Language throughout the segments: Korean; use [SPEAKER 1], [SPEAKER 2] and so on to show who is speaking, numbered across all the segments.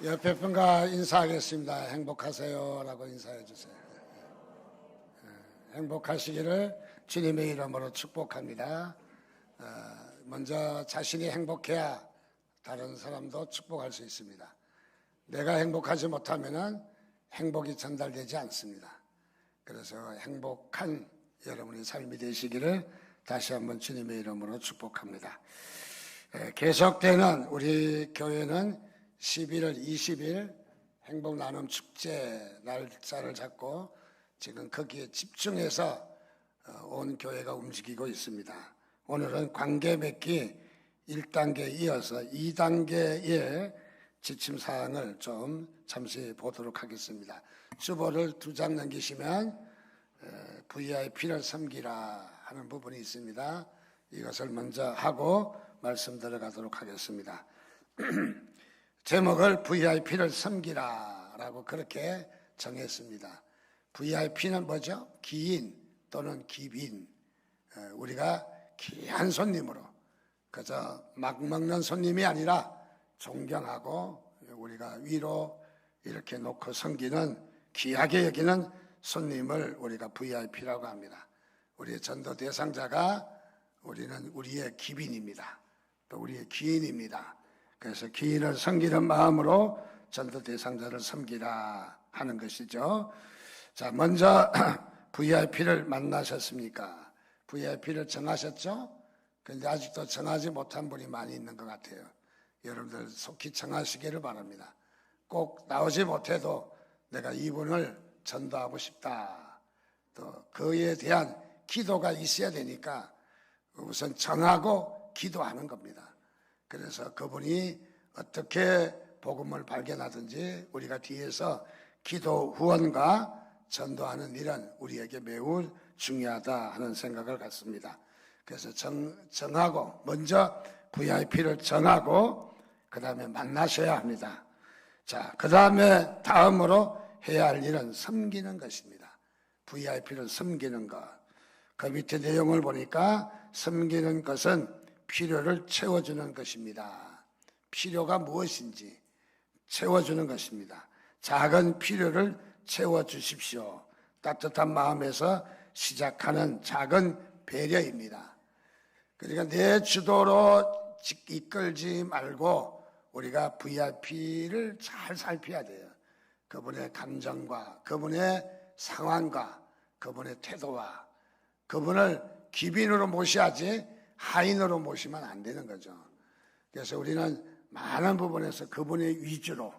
[SPEAKER 1] 옆에 분과 인사하겠습니다. 행복하세요 라고 인사해 주세요. 행복하시기를 주님의 이름으로 축복합니다. 먼저 자신이 행복해야 다른 사람도 축복할 수 있습니다. 내가 행복하지 못하면 행복이 전달되지 않습니다. 그래서 행복한 여러분의 삶이 되시기를 다시 한번 주님의 이름으로 축복합니다. 계속되는 우리 교회는 11월 20일 행복나눔 축제 날짜를 잡고 지금 거기에 집중해서 온 교회가 움직이고 있습니다. 오늘은 관계 맺기 1단계에 이어서 2단계의 지침사항을 좀 잠시 보도록 하겠습니다. 주보를 2장 넘기시면 VIP를 섬기라 하는 부분이 있습니다. 이것을 먼저 하고 말씀 들어가도록 하겠습니다. 제목을 VIP를 섬기라 라고 그렇게 정했습니다. VIP는 뭐죠? 기인 또는 기빈. 우리가 귀한 손님으로 그저 막 먹는 손님이 아니라 존경하고 우리가 위로 이렇게 놓고 섬기는 귀하게 여기는 손님을 우리가 VIP라고 합니다. 우리의 전도 대상자가 우리는 우리의 기빈입니다. 또 우리의 기인입니다. 그래서 기인을 섬기는 마음으로 전도 대상자를 섬기라 하는 것이죠. 자, 먼저 VIP를 만나셨습니까? VIP를 정하셨죠? 그런데 아직도 정하지 못한 분이 많이 있는 것 같아요. 여러분들 속히 정하시기를 바랍니다. 꼭 나오지 못해도 내가 이분을 전도하고 싶다. 또 그에 대한 기도가 있어야 되니까 우선 정하고 기도하는 겁니다. 그래서 그분이 어떻게 복음을 발견하든지 우리가 뒤에서 기도 후원과 전도하는 일은 우리에게 매우 중요하다 하는 생각을 갖습니다. 그래서 정하고 먼저 VIP를 정하고 그 다음에 만나셔야 합니다. 자, 그 다음에 다음으로 해야 할 일은 섬기는 것입니다. VIP를 섬기는 것. 그 밑에 내용을 보니까 섬기는 것은 필요를 채워주는 것입니다. 필요가 무엇인지 채워주는 것입니다. 작은 필요를 채워주십시오. 따뜻한 마음에서 시작하는 작은 배려입니다. 그러니까 내 주도로 이끌지 말고 우리가 VIP를 잘 살펴야 돼요. 그분의 감정과 그분의 상황과 그분의 태도와 그분을 기빈으로 모셔야지 하인으로 모시면 안 되는 거죠. 그래서 우리는 많은 부분에서 그분의 위주로,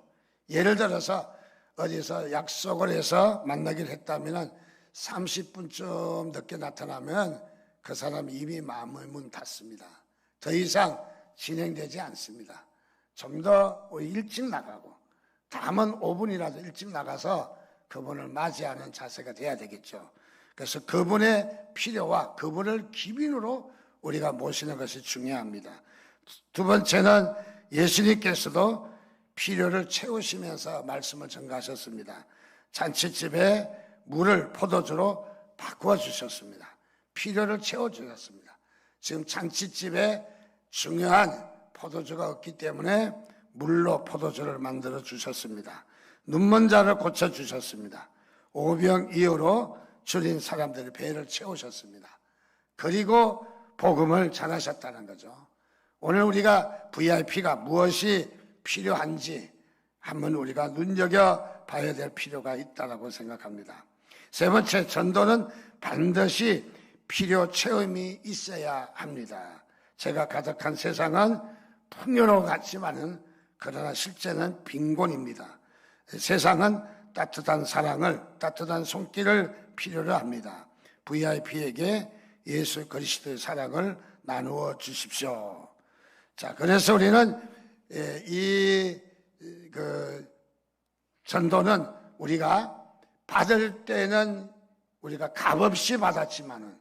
[SPEAKER 1] 예를 들어서 어디서 약속을 해서 만나기로 했다면 30분쯤 늦게 나타나면 그 사람이 이미 마음의 문 닫습니다. 더 이상 진행되지 않습니다. 좀 더 일찍 나가고 다만 5분이라도 일찍 나가서 그분을 맞이하는 자세가 돼야 되겠죠. 그래서 그분의 필요와 그분을 기빈으로 우리가 모시는 것이 중요합니다. 두 번째는 예수님께서도 필요를 채우시면서 말씀을 전가하셨습니다. 잔치집에 물을 포도주로 바꾸어 주셨습니다. 필요를 채워주셨습니다. 지금 잔치집에 중요한 포도주가 없기 때문에 물로 포도주를 만들어 주셨습니다. 눈먼 자를 고쳐주셨습니다. 오병이어로 줄인 사람들의 배를 채우셨습니다. 그리고 복음을 전하셨다는 거죠. 오늘 우리가 VIP가 무엇이 필요한지 한번 우리가 눈여겨봐야 될 필요가 있다고 생각합니다. 세 번째, 전도는 반드시 필요 체험이 있어야 합니다. 제가 가득한 세상은 풍요로워 같지만은 그러나 실제는 빈곤입니다. 세상은 따뜻한 사랑을, 따뜻한 손길을 필요로 합니다. VIP에게 예수 그리스도의 사랑을 나누어 주십시오. 자, 그래서 우리는 전도는 우리가 받을 때는 우리가 값없이 받았지만은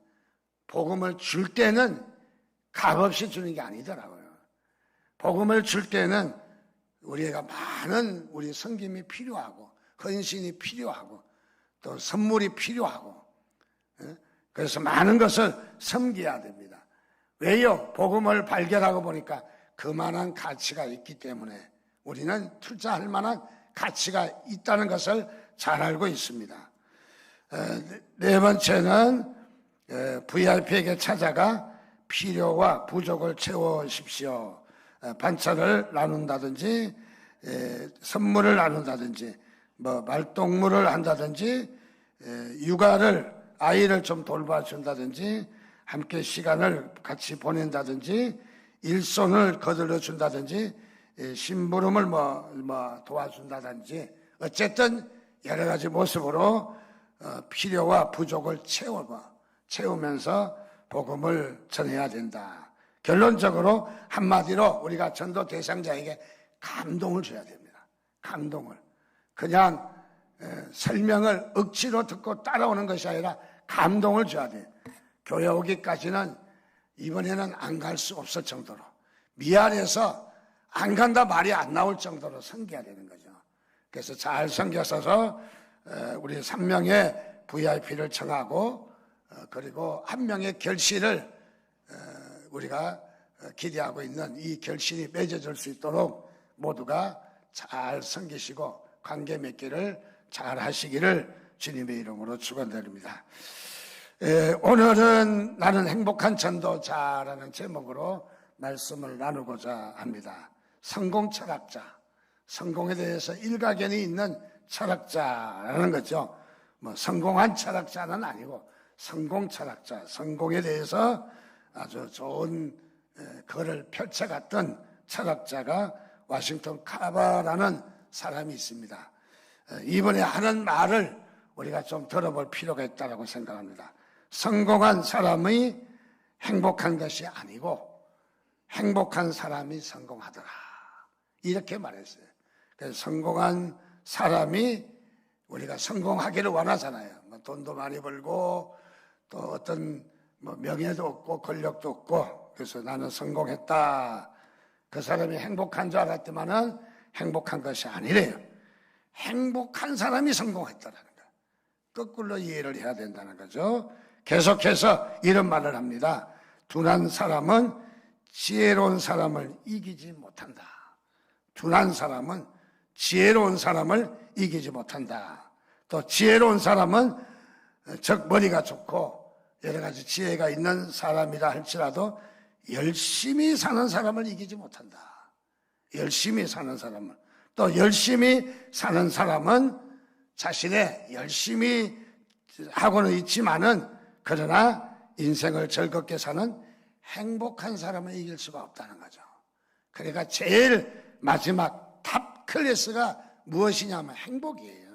[SPEAKER 1] 복음을 줄 때는 값없이 주는 게 아니더라고요. 복음을 줄 때는 우리가 많은 우리 섬김이 필요하고 헌신이 필요하고 또 선물이 필요하고 그래서 많은 것을 섬겨야 됩니다. 왜요? 복음을 발견하고 보니까 그만한 가치가 있기 때문에 우리는 투자할 만한 가치가 있다는 것을 잘 알고 있습니다. 네 번째는 VIP에게 찾아가 필요와 부족을 채우십시오. 반찬을 나눈다든지 선물을 나눈다든지 말동무를 한다든지 육아를 아이를 좀 돌봐준다든지 함께 시간을 같이 보낸다든지 일손을 거들러 준다든지 심부름을 도와준다든지 어쨌든 여러 가지 모습으로 필요와 부족을 채우면서 복음을 전해야 된다. 결론적으로 한마디로 우리가 전도 대상자에게 감동을 줘야 됩니다. 감동을. 그냥 설명을 억지로 듣고 따라오는 것이 아니라 감동을 줘야 돼요. 교회 오기까지는 이번에는 안 갈 수 없을 정도로 미안해서 안 간다 말이 안 나올 정도로 섬겨야 되는 거죠. 그래서 잘 섬겨서서 우리 3명의 VIP를 정하고 그리고 한 명의 결실을 우리가 기대하고 있는 이 결실이 맺어질 수 있도록 모두가 잘 섬기시고 관계 맺기를 잘 하시기를 주님의 이름으로 축원드립니다. 오늘은 나는 행복한 전도자라는 제목으로 말씀을 나누고자 합니다. 성공 철학자, 성공에 대해서 일가견이 있는 철학자라는 거죠. 성공한 철학자는 아니고 성공 철학자, 성공에 대해서 아주 좋은 글을 펼쳐갔던 철학자가 워싱턴 카바라는 사람이 있습니다. 이번에 하는 말을 우리가 좀 들어볼 필요가 있다고 생각합니다. 성공한 사람이 행복한 것이 아니고 행복한 사람이 성공하더라. 이렇게 말했어요. 그래서 성공한 사람이 우리가 성공하기를 원하잖아요. 돈도 많이 벌고 또 어떤 명예도 없고 권력도 없고 그래서 나는 성공했다. 그 사람이 행복한 줄 알았지만은 행복한 것이 아니래요. 행복한 사람이 성공했다라는 거예요. 거꾸로 이해를 해야 된다는 거죠. 계속해서 이런 말을 합니다. 둔한 사람은 지혜로운 사람을 이기지 못한다. 둔한 사람은 지혜로운 사람을 이기지 못한다. 또 지혜로운 사람은 즉 머리가 좋고 여러 가지 지혜가 있는 사람이라 할지라도 열심히 사는 사람을 이기지 못한다. 열심히 사는 사람을. 또 열심히 사는 사람은 자신의 열심히 하고는 있지만은 그러나 인생을 즐겁게 사는 행복한 사람을 이길 수가 없다는 거죠. 그러니까 제일 마지막 탑 클래스가 무엇이냐면 행복이에요.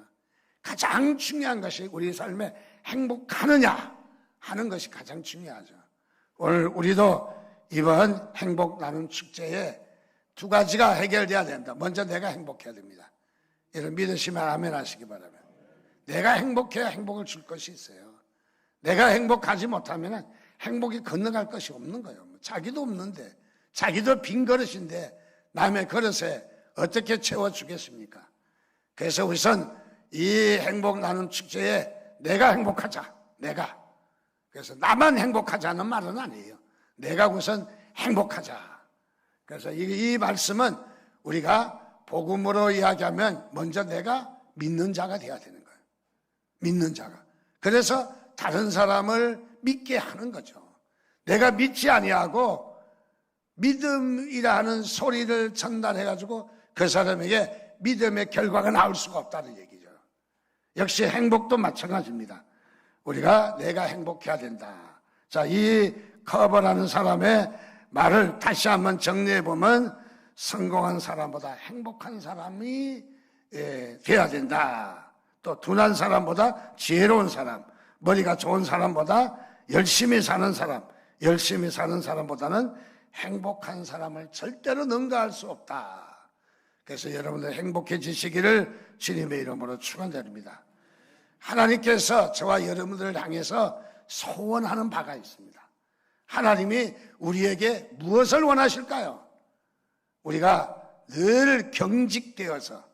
[SPEAKER 1] 가장 중요한 것이 우리 삶에 행복하느냐 하는 것이 가장 중요하죠. 오늘 우리도 이번 행복 나눔 축제에 두 가지가 해결돼야 된다. 먼저 내가 행복해야 됩니다. 이런 믿으시면 아멘 하시기 바랍니다. 내가 행복해야 행복을 줄 것이 있어요. 내가 행복하지 못하면 행복이 건너갈 것이 없는 거예요. 자기도 없는데, 자기도 빈 그릇인데 남의 그릇에 어떻게 채워주겠습니까? 그래서 우선 이 행복 나눔 축제에 내가 행복하자. 내가. 그래서 나만 행복하자는 말은 아니에요. 내가 우선 행복하자. 그래서 이 말씀은 우리가 복음으로 이야기하면 먼저 내가 믿는 자가 돼야 되는 거예요. 믿는 자가. 그래서 다른 사람을 믿게 하는 거죠. 내가 믿지 아니하고 믿음이라는 소리를 전달해가지고 그 사람에게 믿음의 결과가 나올 수가 없다는 얘기죠. 역시 행복도 마찬가지입니다. 우리가 내가 행복해야 된다. 자, 이 커버라는 사람의 말을 다시 한번 정리해보면 성공한 사람보다 행복한 사람이 돼야 된다. 또 둔한 사람보다 지혜로운 사람, 머리가 좋은 사람보다 열심히 사는 사람보다는 행복한 사람을 절대로 능가할 수 없다. 그래서 여러분들 행복해지시기를 주님의 이름으로 축원드립니다. 하나님께서 저와 여러분들을 향해서 소원하는 바가 있습니다. 하나님이 우리에게 무엇을 원하실까요? 우리가 늘 경직되어서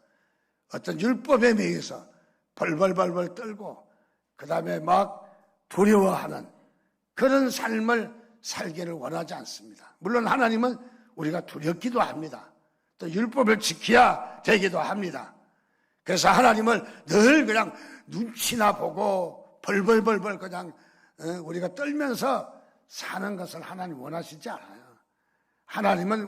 [SPEAKER 1] 어떤 율법에 매여서 벌벌벌벌 떨고 그 다음에 막 두려워하는 그런 삶을 살기를 원하지 않습니다. 물론 하나님은 우리가 두렵기도 합니다. 또 율법을 지켜야 되기도 합니다. 그래서 하나님을 늘 그냥 눈치나 보고 벌벌벌벌 그냥 우리가 떨면서 사는 것을 하나님 원하시지 않아요. 하나님은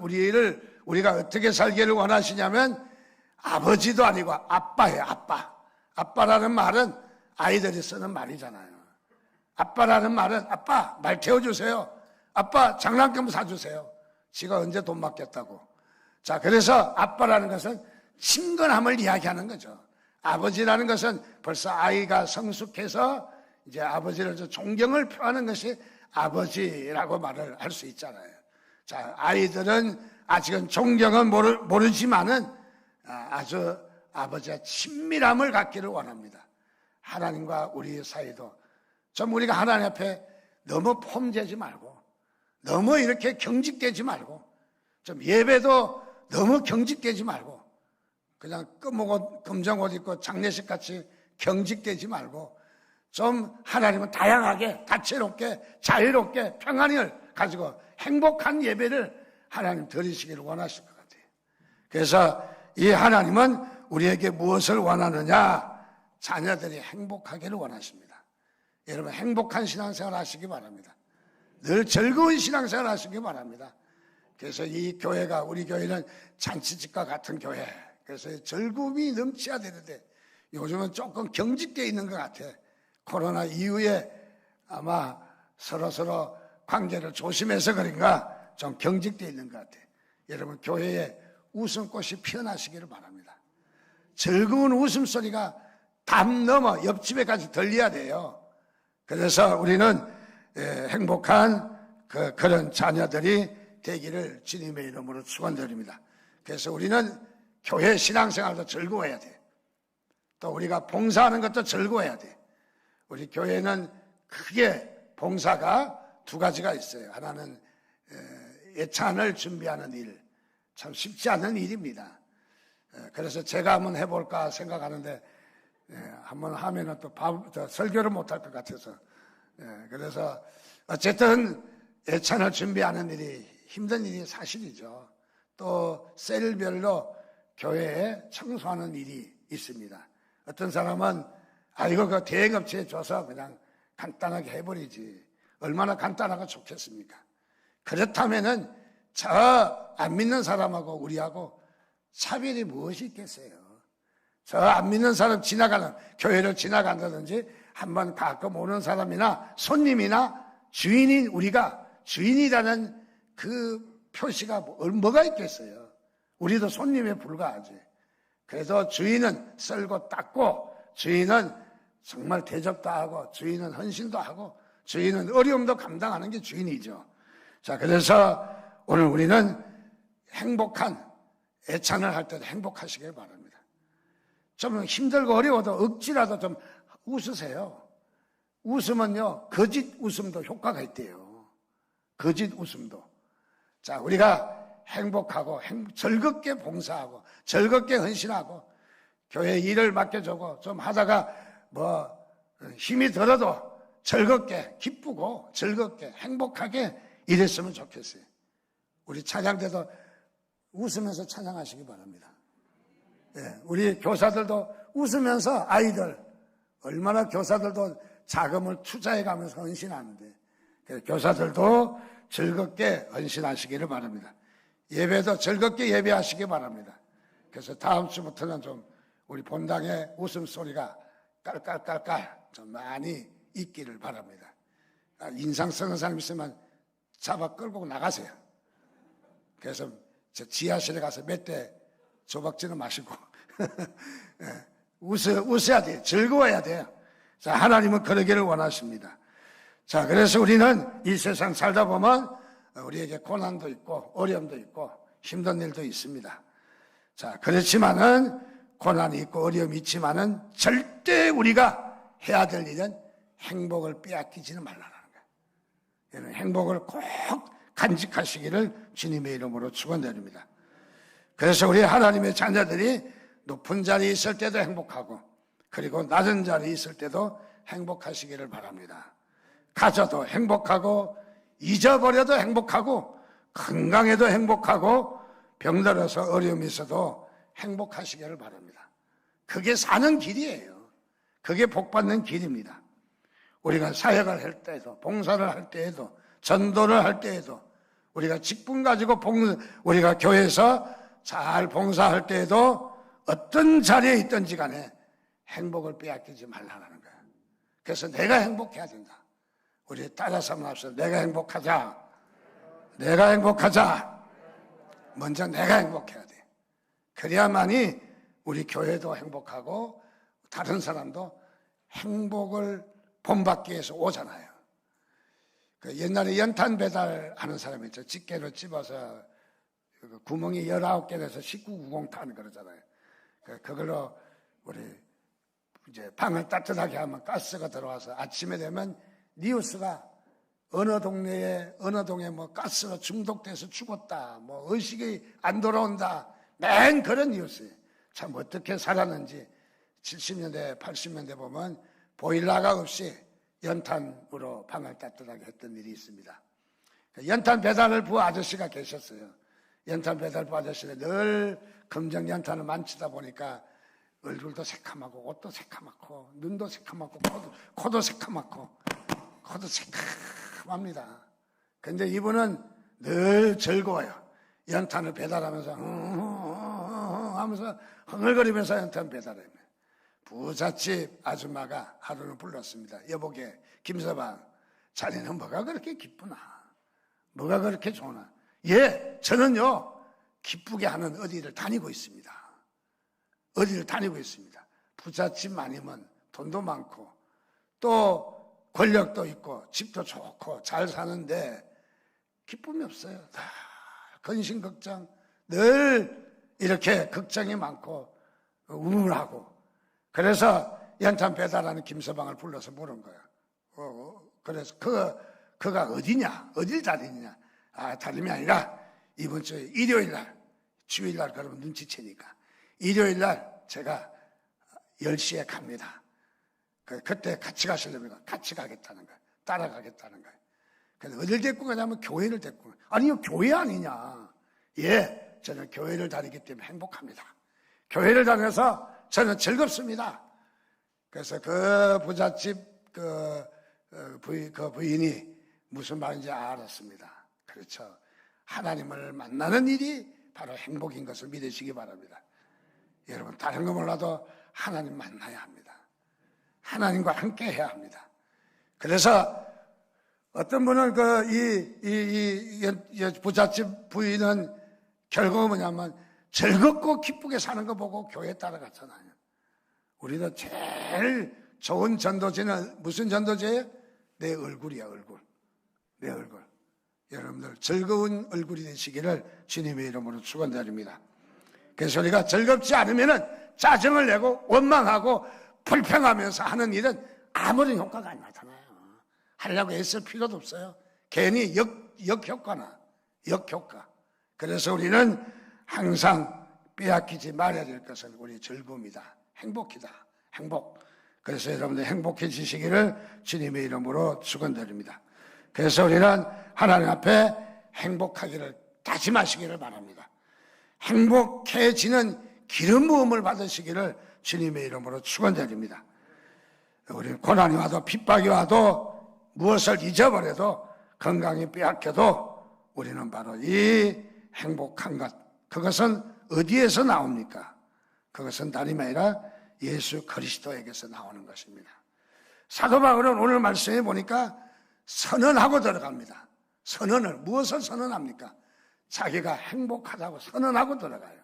[SPEAKER 1] 우리가 어떻게 살기를 원하시냐면 아버지도 아니고 아빠예요. 아빠. 아빠라는 말은 아이들이 쓰는 말이잖아요. 아빠라는 말은 아빠 말 태워주세요. 아빠 장난감 사주세요. 지가 언제 돈 받겠다고. 자, 그래서 아빠라는 것은 친근함을 이야기하는 거죠. 아버지라는 것은 벌써 아이가 성숙해서 이제 아버지를 존경을 표하는 것이 아버지라고 말을 할 수 있잖아요. 자, 아이들은 아직은 존경은 모르지만은 아주 아버지와 친밀함을 갖기를 원합니다. 하나님과 우리 사이도 좀 우리가 하나님 앞에 너무 폼되지 말고 너무 이렇게 경직되지 말고 좀 예배도 너무 경직되지 말고 그냥 검정 옷 입고 장례식 같이 경직되지 말고 좀 하나님은 다양하게 다채롭게 자유롭게 평안을 가지고 행복한 예배를 하나님 드리시기를 원하실 것 같아요. 그래서 이 하나님은 우리에게 무엇을 원하느냐? 자녀들이 행복하기를 원하십니다. 여러분 행복한 신앙생활 하시기 바랍니다. 늘 즐거운 신앙생활 하시기 바랍니다. 그래서 이 교회가 우리 교회는 잔치집과 같은 교회. 그래서 즐거움이 넘쳐야 되는데 요즘은 조금 경직되어 있는 것 같아. 코로나 이후에 아마 서로 관계를 조심해서 그런가 좀 경직되어 있는 것 같아. 여러분 교회에 웃음꽃이 피어나시기를 바랍니다. 즐거운 웃음소리가 담 넘어 옆집에까지 들려야 돼요. 그래서 우리는 행복한 그런 자녀들이 되기를 주님의 이름으로 축원드립니다. 그래서 우리는 교회 신앙생활도 즐거워야 돼. 또 우리가 봉사하는 것도 즐거워야 돼. 우리 교회는 크게 봉사가 두 가지가 있어요. 하나는 예찬을 준비하는 일, 참 쉽지 않은 일입니다. 그래서 제가 한번 해볼까 생각하는데 한번 하면은 또 설교를 못할 것 같아서 그래서 어쨌든 예찬을 준비하는 일이 힘든 일이 사실이죠. 또 셀별로 교회에 청소하는 일이 있습니다. 어떤 사람은 이거 그 대행업체에 줘서 그냥 간단하게 해버리지. 얼마나 간단하고 좋겠습니까? 그렇다면은 저 안 믿는 사람하고 우리하고 차별이 무엇이 있겠어요? 저 안 믿는 사람 교회를 지나간다든지 한번 가끔 오는 사람이나 손님이나 주인인 우리가 주인이라는 그 표시가 뭐가 있겠어요? 우리도 손님에 불과하지. 그래서 주인은 썰고 닦고 주인은 정말 대접도 하고 주인은 헌신도 하고 주인은 어려움도 감당하는 게 주인이죠. 자, 그래서 오늘 우리는 행복한 애찬을 할 때도 행복하시길 바랍니다. 좀 힘들고 어려워도 억지라도 좀 웃으세요. 웃으면요 거짓 웃음도 효과가 있대요. 거짓 웃음도. 자, 우리가 행복하고 즐겁게 봉사하고 즐겁게 헌신하고 교회 일을 맡겨주고 좀 하다가 힘이 들어도 즐겁게 기쁘고 즐겁게 행복하게 일했으면 좋겠어요. 우리 찬양 때도 웃으면서 찬양하시기 바랍니다. 우리 교사들도 웃으면서 아이들 얼마나 교사들도 자금을 투자해가면서 헌신하는데 교사들도 즐겁게 헌신하시기를 바랍니다. 예배도 즐겁게 예배하시기 바랍니다. 그래서 다음 주부터는 좀 우리 본당의 웃음소리가 깔깔깔깔 좀 많이 있기를 바랍니다. 인상 쓰는 사람 있으면 잡아 끌고 나가세요. 그래서 저 지하실에 가서 몇 대 조박지는 마시고 웃어야 돼요. 즐거워야 돼요. 자, 하나님은 그러기를 원하십니다. 자, 그래서 우리는 이 세상 살다 보면 우리에게 고난도 있고 어려움도 있고 힘든 일도 있습니다. 자, 그렇지만은 고난이 있고 어려움이 있지만은 절대 우리가 해야 될 일은 행복을 빼앗기지는 말라는 거예요. 행복을 꼭 간직하시기를 주님의 이름으로 축원드립니다. 그래서 우리 하나님의 자녀들이 높은 자리에 있을 때도 행복하고 그리고 낮은 자리에 있을 때도 행복하시기를 바랍니다. 가져도 행복하고 잊어버려도 행복하고 건강해도 행복하고 병들어서 어려움이 있어도 행복하시기를 바랍니다. 그게 사는 길이에요. 그게 복받는 길입니다. 우리가 사역을 할 때에도, 봉사를 할 때에도, 전도를 할 때에도, 우리가 직분 가지고 우리가 교회에서 잘 봉사할 때에도 어떤 자리에 있든지 간에 행복을 빼앗기지 말라는 거예요. 그래서 내가 행복해야 된다. 우리 따라서 한번 합시다. 내가 행복하자. 내가 행복하자. 먼저 내가 행복해야 돼. 그래야만이 우리 교회도 행복하고 다른 사람도 행복을 본받기 위해서 오잖아요. 그 옛날에 연탄 배달하는 사람이 있죠. 집게를 집어서 구멍이 19개에서 1990 타는 그러잖아요. 그걸로 우리 이제 방을 따뜻하게 하면 가스가 들어와서 아침에 되면 뉴스가 어느 동네에 뭐 가스가 중독돼서 죽었다, 뭐 의식이 안 돌아온다, 맨 그런 뉴스예요. 참 어떻게 살았는지 70년대 80년대 보면 보일러가 없이 연탄으로 방을 따뜻하게 했던 일이 있습니다. 연탄 배달을 부 아저씨가 계셨어요. 연탄 배달부 아저씨는 늘 검정 연탄을 만지다 보니까 얼굴도 새카맣고 옷도 새카맣고 눈도 새카맣고 코도 새카맣고 코도 새카맣니다. 근데 이분은 늘 즐거워요. 연탄을 배달하면서 하면서 흥얼거리면서 연탄 배달해요. 부잣집 아줌마가 하루는 불렀습니다. 여보게, 김서방, 자네는 뭐가 그렇게 기쁘나? 뭐가 그렇게 좋나? 예, 저는요 기쁘게 하는 어디를 다니고 있습니다. 어디를 다니고 있습니다. 부잣집 아니면 돈도 많고 또 권력도 있고 집도 좋고 잘 사는데 기쁨이 없어요. 다 근심 걱정, 늘 이렇게 걱정이 많고 우울하고. 그래서 연탄 배달하는 김서방을 불러서 물은 거야. 그래서 그가 어디냐, 어딜 다니냐? 아, 다름이 아니라 이번 주에 일요일날, 주일날 그러면 눈치채니까 일요일날 제가 10시에 갑니다. 그때 같이 가시려면 같이 가겠다는 거예요. 따라가겠다는 거예요. 그래서 어딜 데리고 가냐면 교회를 데리고 가요. 아니요, 교회 아니냐? 예, 저는 교회를 다니기 때문에 행복합니다. 교회를 다녀서 저는 즐겁습니다. 그래서 그 부잣집 부인이 무슨 말인지 알았습니다. 그렇죠. 하나님을 만나는 일이 바로 행복인 것을 믿으시기 바랍니다. 여러분, 다른 거 몰라도 하나님 만나야 합니다. 하나님과 함께 해야 합니다. 그래서 어떤 분은 이 부잣집 부인은 결국은 뭐냐면 즐겁고 기쁘게 사는 거 보고 교회에 따라갔잖아요. 우리도 제일 좋은 전도제는 무슨 전도제예요? 내 얼굴이야, 얼굴. 내 얼굴. 여러분들 즐거운 얼굴이 되시기를 주님의 이름으로 축원드립니다. 그래서 우리가 즐겁지 않으면은 짜증을 내고 원망하고 불평하면서 하는 일은 아무런 효과가 안 나타나요. 하려고 애쓸 필요도 없어요. 괜히 역효과나 역효과. 그래서 우리는 항상 빼앗기지 말아야 될 것은 우리 즐거움이다. 행복이다. 행복. 그래서 여러분들 행복해지시기를 주님의 이름으로 축원드립니다. 그래서 우리는 하나님 앞에 행복하기를 다짐하시기를 바랍니다. 행복해지는 기름 부음을 받으시기를 주님의 이름으로 축원드립니다. 우리는 고난이 와도 핍박이 와도 무엇을 잊어버려도 건강이 빼앗겨도 우리는 바로 이 행복한 것, 그것은 어디에서 나옵니까? 그것은 다름이 아니라 예수 그리스도에게서 나오는 것입니다. 사도 바울은 오늘 말씀해 보니까 선언하고 들어갑니다. 선언을, 무엇을 선언합니까? 자기가 행복하다고 선언하고 들어가요.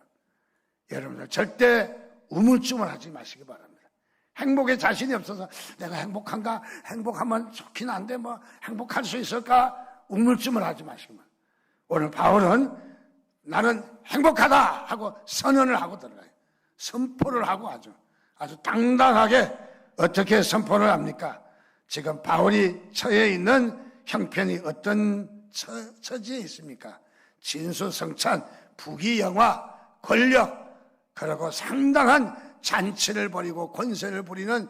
[SPEAKER 1] 여러분들 절대 우물쭈물하지 마시기 바랍니다. 행복에 자신이 없어서 내가 행복한가? 행복하면 좋긴 한데 뭐 행복할 수 있을까? 우물쭈물하지 마시기 바랍니다. 오늘 바울은 나는 행복하다 하고 선언을 하고 들어가요. 선포를 하고 아주 당당하게 어떻게 선포를 합니까? 지금 바울이 처해 있는 형편이 어떤 처지에 있습니까? 진수성찬, 부귀영화, 권력, 그리고 상당한 잔치를 벌이고 권세를 부리는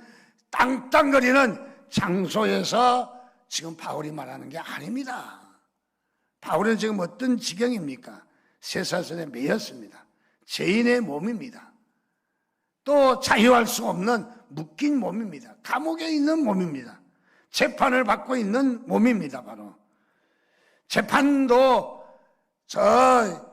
[SPEAKER 1] 땅땅거리는 장소에서 지금 바울이 말하는 게 아닙니다. 바울은 지금 어떤 지경입니까? 쇠사슬에 매였습니다. 죄인의 몸입니다. 또 자유할 수 없는 묶인 몸입니다. 감옥에 있는 몸입니다. 재판을 받고 있는 몸입니다. 바로 재판도 저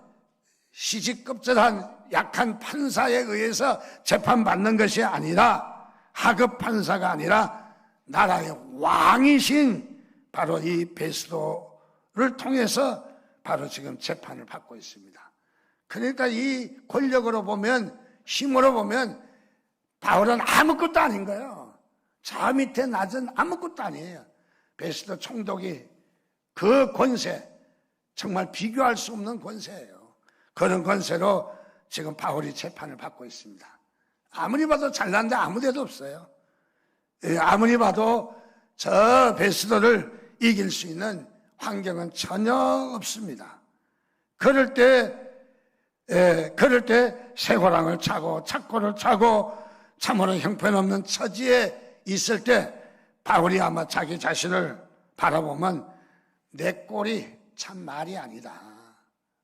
[SPEAKER 1] 시시껍질한 약한 판사에 의해서 재판받는 것이 아니라, 하급 판사가 아니라 나라의 왕이신 바로 이 베스도를 통해서 바로 지금 재판을 받고 있습니다. 그러니까 이 권력으로 보면, 힘으로 보면 바울은 아무것도 아닌 거예요. 저 밑에 낮은 아무것도 아니에요. 베스도 총독이 그 권세, 정말 비교할 수 없는 권세예요. 그런 권세로 지금 바울이 재판을 받고 있습니다. 아무리 봐도 잘난데 아무 데도 없어요. 아무리 봐도 저 베스도를 이길 수 있는 환경은 전혀 없습니다. 그럴 때 쇠고랑을 차고 착고를 차고 참으로 형편없는 처지에 있을 때 바울이 아마 자기 자신을 바라보면 내 꼴이 참 말이 아니다.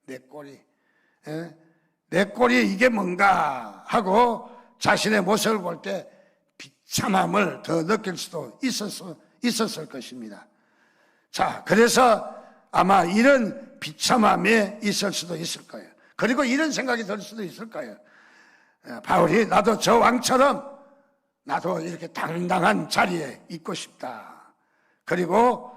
[SPEAKER 1] 내 꼴이 이게 뭔가 하고 자신의 모습을 볼 때 비참함을 더 느낄 수도 있었을 것입니다. 자, 그래서 아마 이런 비참함에 있을 수도 있을 거예요. 그리고 이런 생각이 들 수도 있을 거예요. 바울이 나도 저 왕처럼 나도 이렇게 당당한 자리에 있고 싶다. 그리고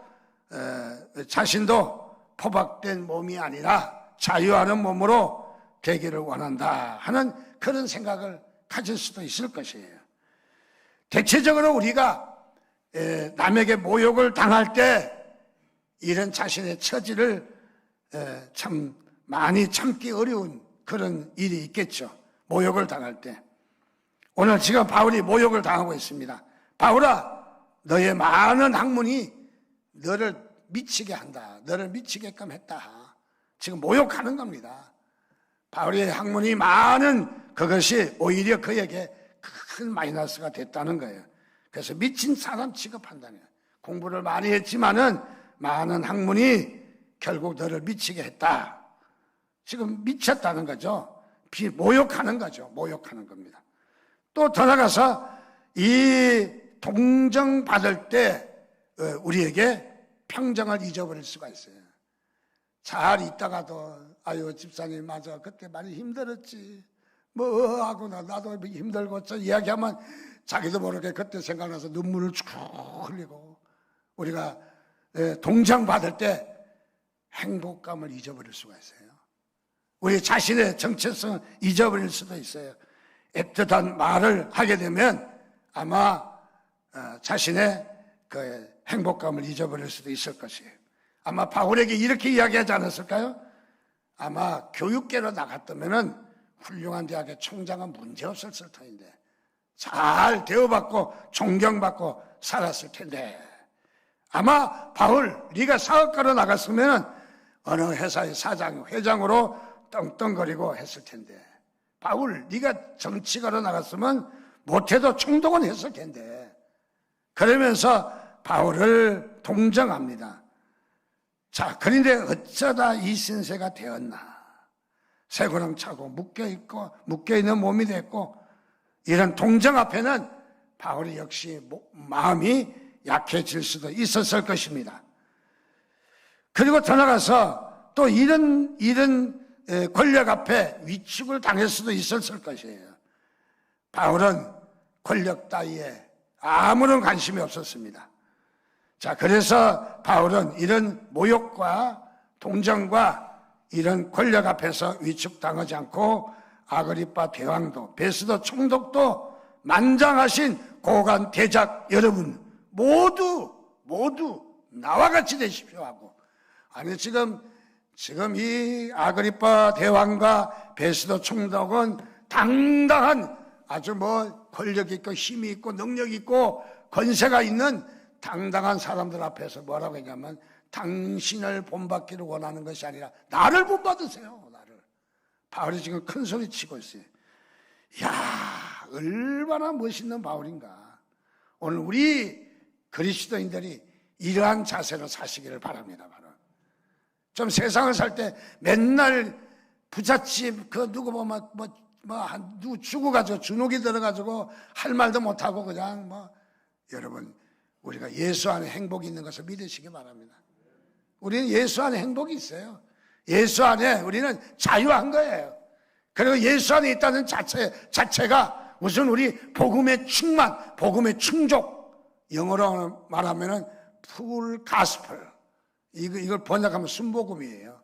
[SPEAKER 1] 자신도 포박된 몸이 아니라 자유하는 몸으로 되기를 원한다 하는 그런 생각을 가질 수도 있을 것이에요. 대체적으로 우리가 남에게 모욕을 당할 때 이런 자신의 처지를 참 많이 참기 어려운 그런 일이 있겠죠. 모욕을 당할 때. 오늘 지금 바울이 모욕을 당하고 있습니다. 바울아, 너의 많은 학문이 너를 미치게 한다. 너를 미치게끔 했다. 지금 모욕하는 겁니다. 바울의 학문이 많은 그것이 오히려 그에게 큰 마이너스가 됐다는 거예요. 그래서 미친 사람 취급한다는 거예요. 공부를 많이 했지만은 많은 학문이 결국 너를 미치게 했다. 지금 미쳤다는 거죠. 모욕하는 거죠. 모욕하는 겁니다. 또 더 나가서 이 동정받을 때 우리에게 평정을 잊어버릴 수가 있어요. 잘 있다가도 아유 집사님 맞아 그때 많이 힘들었지 뭐 하고 나도 힘들고 저 이야기하면 자기도 모르게 그때 생각나서 눈물을 쭉 흘리고 우리가 동정받을 때 행복감을 잊어버릴 수가 있어요. 우리 자신의 정체성을 잊어버릴 수도 있어요. 애틋한 말을 하게 되면 아마 자신의 그 행복감을 잊어버릴 수도 있을 것이에요. 아마 바울에게 이렇게 이야기하지 않았을까요? 아마 교육계로 나갔다면은 훌륭한 대학의 총장은 문제없었을 터인데 잘 대우받고 존경받고 살았을 텐데 아마 바울 네가 사업가로 나갔으면 어느 회사의 사장, 회장으로 떵떵거리고 했을 텐데 바울 네가 정치가로 나갔으면 못해도 총독은 했을 텐데 그러면서 바울을 동정합니다. 자, 그런데 어쩌다 이 신세가 되었나. 쇠고랑 차고 묶여있는 몸이 됐고 이런 동정 앞에는 바울이 역시 마음이 약해질 수도 있었을 것입니다. 그리고 더 나가서 또 이런 권력 앞에 위축을 당할 수도 있었을 것이에요. 바울은 권력 따위에 아무런 관심이 없었습니다. 자, 그래서 바울은 이런 모욕과 동정과 이런 권력 앞에서 위축당하지 않고 아그리빠 대왕도 베스도 총독도 만장하신 고관 대작 여러분 모두 나와 같이 되십시오 하고 아니 지금 이 아그리빠 대왕과 베스도 총독은 당당한 아주 권력 있고 힘이 있고 능력 있고 권세가 있는 당당한 사람들 앞에서 뭐라고 했냐면 당신을 본받기를 원하는 것이 아니라 나를 본받으세요. 나를. 바울이 지금 큰 소리 치고 있어요. 이야, 얼마나 멋있는 바울인가. 오늘 우리 그리스도인들이 이러한 자세로 사시기를 바랍니다. 바로. 좀 세상을 살 때 맨날 부잣집 그 누구 보면 누구 죽어가지고 주눅이 들어가지고 할 말도 못하고 그냥 여러분 우리가 예수 안에 행복이 있는 것을 믿으시기 바랍니다. 우리는 예수 안에 행복이 있어요. 예수 안에 우리는 자유한 거예요. 그리고 예수 안에 있다는 자체가 무슨 우리 복음의 충만, 복음의 충족, 영어로 말하면은 풀 가스펠, 이걸 번역하면 순복음이에요.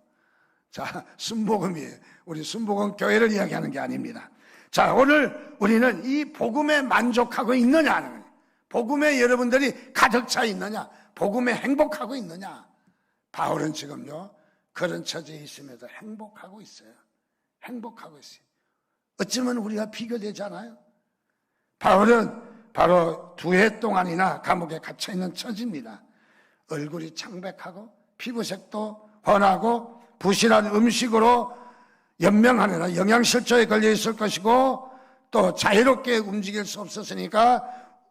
[SPEAKER 1] 자, 순복음이에요. 우리 순복음 교회를 이야기하는 게 아닙니다. 자, 오늘 우리는 이 복음에 만족하고 있느냐는 거예요. 복음에 여러분들이 가득 차 있느냐, 복음에 행복하고 있느냐. 바울은 지금요 그런 처지에 있음에도 행복하고 있어요. 행복하고 있어요. 어쩌면 우리가 비교되지 않아요? 바울은 바로 2해 동안이나 감옥에 갇혀있는 처지입니다. 얼굴이 창백하고 피부색도 훤하고 부실한 음식으로 연명하느라 영양실조에 걸려있을 것이고 또 자유롭게 움직일 수 없었으니까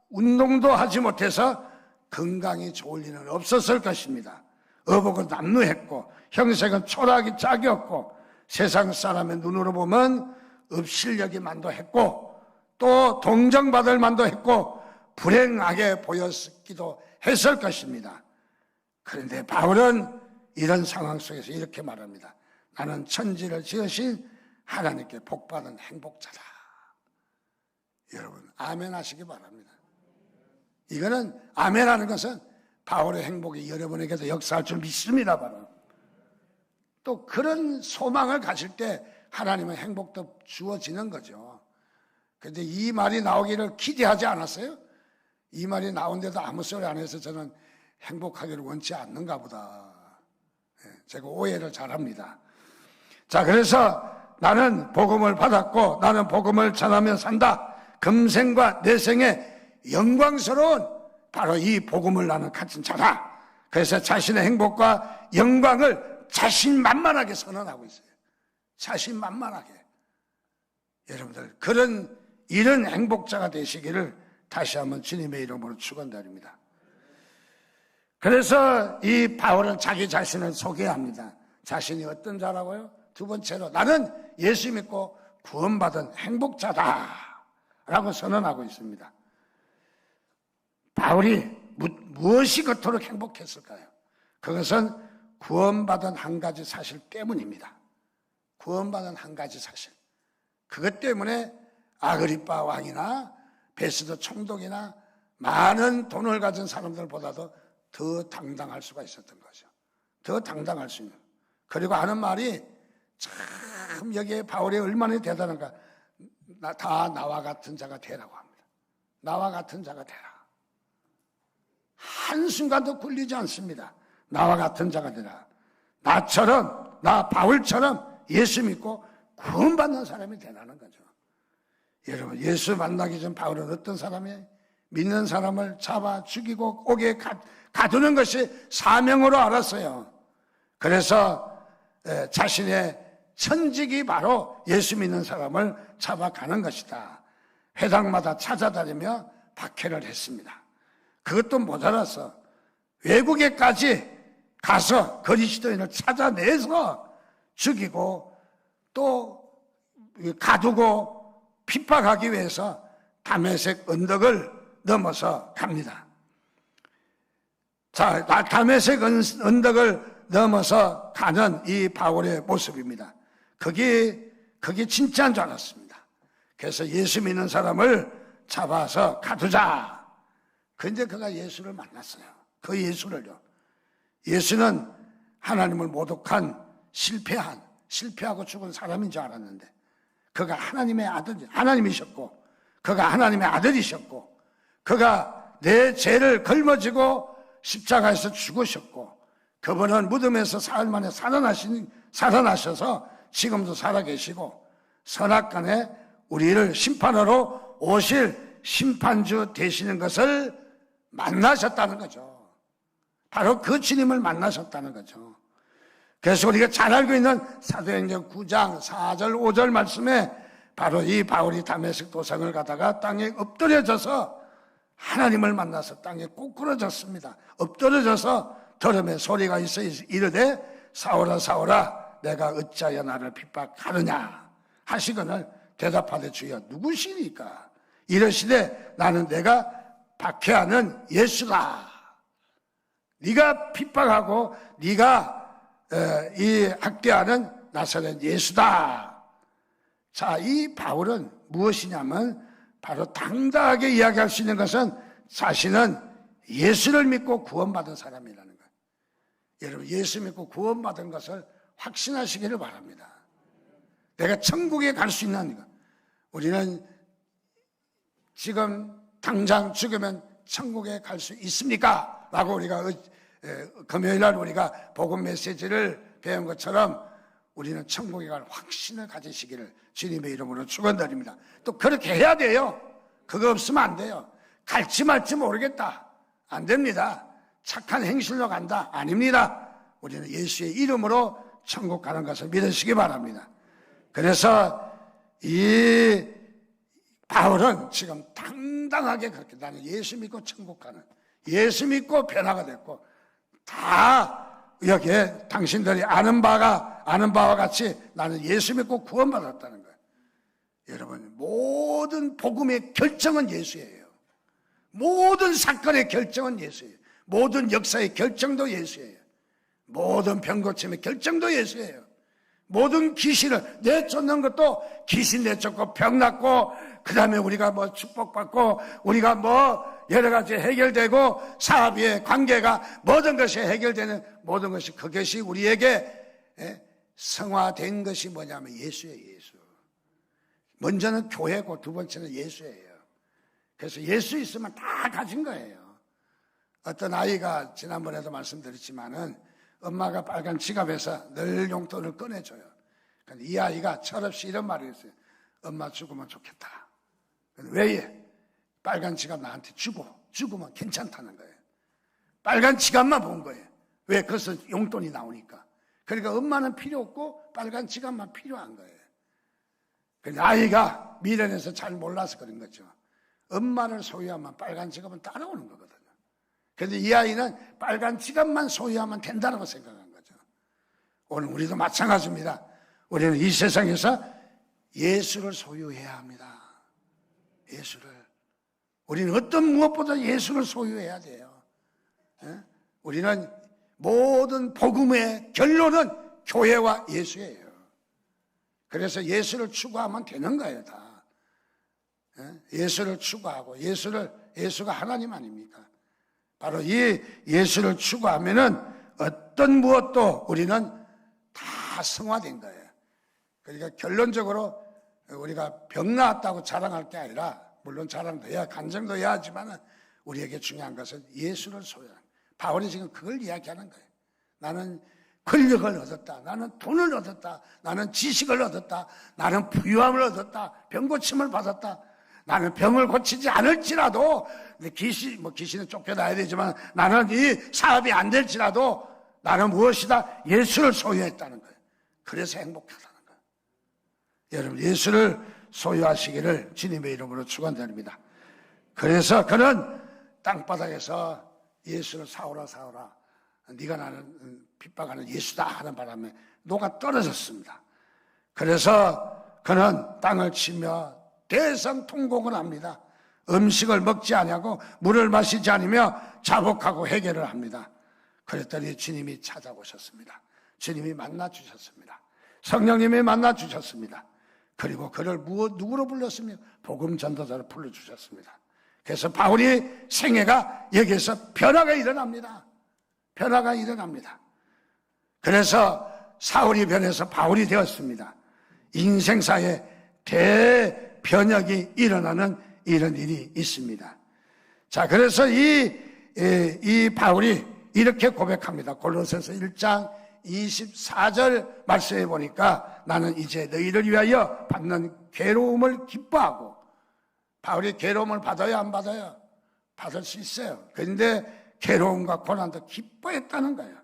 [SPEAKER 1] 운동도 하지 못해서 건강이 좋을 리는 없었을 것입니다. 어복은 남루했고 형색은 초라하기 짝이었고 세상 사람의 눈으로 보면 업실력이 만도했고 또 동정받을 만도 했고 불행하게 보였기도 했을 것입니다. 그런데 바울은 이런 상황 속에서 이렇게 말합니다. 나는 천지를 지으신 하나님께 복받은 행복자다. 여러분 아멘 하시기 바랍니다. 이거는 아멘하는 것은 바울의 행복이 여러분에게도 역사할 줄 믿습니다. 바로 또 그런 소망을 가질 때 하나님의 행복도 주어지는 거죠. 그런데 이 말이 나오기를 기대하지 않았어요? 이 말이 나온데도 아무 소리 안 해서 저는 행복하기를 원치 않는가 보다. 제가 오해를 잘합니다. 자, 그래서 나는 복음을 받았고 나는 복음을 전하며 산다. 금생과 내생의 영광스러운 바로 이 복음을 나는 가진 자다. 그래서 자신의 행복과 영광을 자신만만하게 선언하고 있어요. 자신만만하게. 여러분들 이런 행복자가 되시기를 다시 한번 주님의 이름으로 축원드립니다. 그래서 이 바울은 자기 자신을 소개합니다. 자신이 어떤 자라고요? 두 번째로 나는 예수 믿고 구원받은 행복자다 라고 선언하고 있습니다. 바울이 무엇이 그토록 행복했을까요? 그것은 구원받은 한 가지 사실 때문입니다. 구원받은 한 가지 사실. 그것 때문에 아그리빠 왕이나 베스도 총독이나 많은 돈을 가진 사람들보다도 더 당당할 수가 있었던 거죠. 더 당당할 수 있는. 그리고 하는 말이 참 여기에 바울이 얼마나 대단한가. 다 나와 같은 자가 되라고 합니다. 나와 같은 자가 되라. 한순간도 굴리지 않습니다. 나와 같은 자가 되라. 나 바울처럼 예수 믿고 구원받는 사람이 되라는 거죠. 여러분, 예수 만나기 전 바울은 어떤 사람이에요? 믿는 사람을 잡아 죽이고 옥에 가두는 것이 사명으로 알았어요. 그래서 자신의 천직이 바로 예수 믿는 사람을 잡아가는 것이다. 회당마다 찾아다니며 박해를 했습니다. 그것도 모자라서 외국에까지 가서 그리스도인을 찾아내서 죽이고 또 가두고 핍박하기 위해서 다메섹 언덕을 넘어서 갑니다. 자, 다메섹 언덕을 넘어서 가는 이 바울의 모습입니다. 그게 진짜인 줄 알았습니다. 그래서 예수 믿는 사람을 잡아서 가두자. 그런데 그가 예수를 만났어요. 그 예수를요. 예수는 하나님을 모독한 실패하고 죽은 사람인 줄 알았는데 그가 하나님의 하나님이셨고 그가 하나님의 아들이셨고 그가 내 죄를 걸머지고 십자가에서 죽으셨고 그분은 무덤에서 사흘 만에 살아나셔서 지금도 살아계시고 선악간에 우리를 심판하러 오실 심판주 되시는 것을 만나셨다는 거죠. 바로 그 주님을 만나셨다는 거죠. 그래서 우리가 잘 알고 있는 사도행전 9장 4절 5절 말씀에 바로 이 바울이 다메섹 도상을 가다가 땅에 엎드려져서 하나님을 만나서 땅에 꼬꾸러졌습니다. 엎드려져서 들음에 소리가 있어 이르되 사울아 사울아 내가 어찌하여 나를 핍박하느냐 하시거늘 대답하되 주여 누구시니까? 이러시되 나는 내가 박해하는 예수다. 네가 핍박하고 네가 이 학대하는 나사렛 예수다. 자, 이 바울은 무엇이냐면 바로 당당하게 이야기할 수 있는 것은 자신은 예수를 믿고 구원받은 사람이라는 거예요. 여러분, 예수 믿고 구원받은 것을 확신하시기를 바랍니다. 내가 천국에 갈 수 있는 것. 우리는 지금 당장 죽으면 천국에 갈 수 있습니까? 라고 우리가 금요일날 우리가 복음 메시지를 배운 것처럼 우리는 천국에 갈 확신을 가지시기를 주님의 이름으로 축원드립니다. 또 그렇게 해야 돼요. 그거 없으면 안 돼요. 갈지 말지 모르겠다. 안 됩니다. 착한 행실로 간다. 아닙니다. 우리는 예수의 이름으로 천국 가는 것을 믿으시기 바랍니다. 그래서 이 바울은 지금 당당하게 그렇게 나는 예수 믿고 천국 가는, 예수 믿고 변화가 됐고, 다 여기에 당신들이 아는 바와 같이 나는 예수 믿고 구원받았다는 거예요. 여러분, 모든 복음의 결정은 예수예요. 모든 사건의 결정은 예수예요. 모든 역사의 결정도 예수예요. 모든 병 고침의 결정도 예수예요. 모든 귀신을 내쫓는 것도 귀신 내쫓고 병 낫고, 그 다음에 우리가 뭐 축복받고, 우리가 뭐 여러 가지 해결되고, 사업의 관계가 모든 것이 해결되는 모든 것이, 그것이 우리에게 성화된 것이 뭐냐면 예수예요. 예수. 먼저는 교회고 두 번째는 예수예요. 그래서 예수 있으면 다 가진 거예요. 어떤 아이가 지난번에도 말씀드렸지만은 엄마가 빨간 지갑에서 늘 용돈을 꺼내줘요. 근데 이 아이가 철없이 이런 말을 했어요. 엄마 죽으면 좋겠다. 왜? 빨간 지갑 나한테 죽으면 괜찮다는 거예요. 빨간 지갑만 본 거예요. 왜? 그래서 용돈이 나오니까. 그러니까 엄마는 필요 없고 빨간 지갑만 필요한 거예요. 근데 아이가 미련해서 잘 몰라서 그런 거죠. 엄마를 소유하면 빨간 지갑은 따라오는 거거든요. 그런데 이 아이는 빨간 지갑만 소유하면 된다고 생각한 거죠. 오늘 우리도 마찬가지입니다. 우리는 이 세상에서 예수를 소유해야 합니다. 예수를. 우리는 어떤 무엇보다 예수를 소유해야 돼요. 우리는 모든 복음의 결론은 교회와 예수예요. 그래서 예수를 추구하면 되는 거예요, 다. 예수를 추구하고, 예수가 하나님 아닙니까? 바로 이 예수를 추구하면은 어떤 무엇도 우리는 다 성화된 거예요. 그러니까 결론적으로 우리가 병 나았다고 자랑할 게 아니라, 물론 자랑도 해야, 간증도 해야 하지만 우리에게 중요한 것은 예수를 소유하는 거예요. 바울이 지금 그걸 이야기하는 거예요. 나는 권력을 얻었다. 나는 돈을 얻었다. 나는 지식을 얻었다. 나는 부유함을 얻었다. 병 고침을 받았다. 나는 병을 고치지 않을지라도, 귀신은 쫓겨나야 되지만, 나는 이 사업이 안 될지라도 나는 무엇이다? 예수를 소유했다는 거예요. 그래서 행복하다는 거예요. 여러분, 예수를 소유하시기를 주님의 이름으로 축원드립니다. 그래서 그는 땅바닥에서 예수를 사오라. 네가 나는 핍박하는 예수다 하는 바람에 녹아 떨어졌습니다. 그래서 그는 땅을 치며 대성통곡을 합니다. 음식을 먹지 아니하고 물을 마시지 않으며 자복하고 해결을 합니다. 그랬더니 주님이 찾아오셨습니다. 주님이 만나주셨습니다. 성령님이 만나주셨습니다. 그리고 그를 누구로 불렀습니까? 복음 전도자로 불러주셨습니다. 그래서 바울이 생애가 여기에서 변화가 일어납니다. 변화가 일어납니다. 그래서 사울이 변해서 바울이 되었습니다. 인생사에 대변혁이 일어나는 이런 일이 있습니다. 자, 그래서 이 바울이 이렇게 고백합니다. 골로새서 1장 24절 말씀해 보니까 나는 이제 너희를 위하여 받는 괴로움을 기뻐하고, 바울이 괴로움을 받아요, 안 받아요? 받을 수 있어요. 그런데 괴로움과 고난도 기뻐했다는 거예요.